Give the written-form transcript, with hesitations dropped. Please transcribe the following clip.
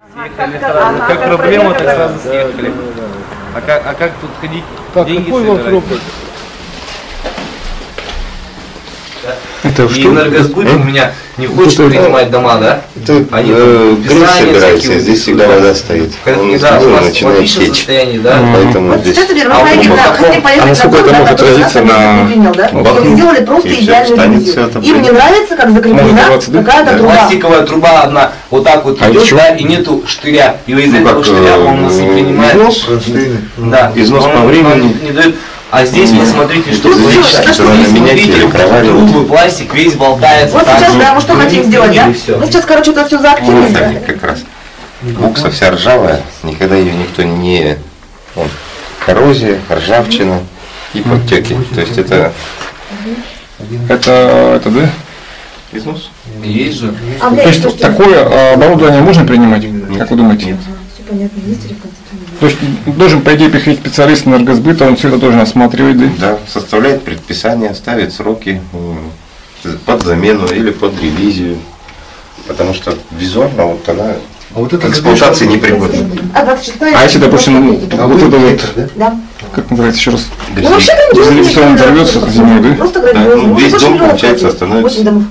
Съехали сразу. Как проблема, так сразу съехали. А как тут ходить? Так, деньги какой собирать? вопрос? Это И что? энергосбыт у меня не хочет принимать дома, да? Это Они грязь собирается, всякие здесь всегда да. вода стоит. Он Да, у вас начинает логичное течь. состояние, да? Поэтому Вот здесь... сейчас, например, А вы поедете, вот да, таком- хотите поехать насколько на это город, может который отразиться нас на принял, да? вокруг? Им сделали просто И всё, идеальную встанет визию. всё это, Им не нравится, как закреплена Может, да? какая-то Да. труба. Пластиковая труба одна, вот так вот А идет, еще? да, и нету штыря. И из Ну, этого как, штыря он нас не принимает. износ, Да, износ он по времени. не дает. А здесь посмотрите, что это творится. зависит, надо Здесь менять смотрите, или проваривать. трубы, пластик весь болтается. Вот так сейчас, же. да, мы что хотим сделать, да? И всё. Мы сейчас, короче, это все заактивим, да? Вот как раз. Букса вся ржавая, никогда ее никто не... Вон, коррозия, ржавчина и подтеки. То есть это Это, да? износ. Есть же. А, То есть такое оборудование можно принимать, как вы думаете? Все понятно, есть телефон? То есть должен, по идее, приходить специалист энергосбыта, он все это должен осматривать, да? Да, составляет предписание, ставит сроки под замену или под ревизию. Потому что визуально вот она к эксплуатации непригодна. А 26-я? А если, допустим, вот это вот, Да. как называется еще раз, Ну, вообще, грандиозно, если он конечно, взорвется да. зимой, да? Просто Да, грандиозно. ну, Мы весь очень дом, много получается, платим. остановится. 8 домов.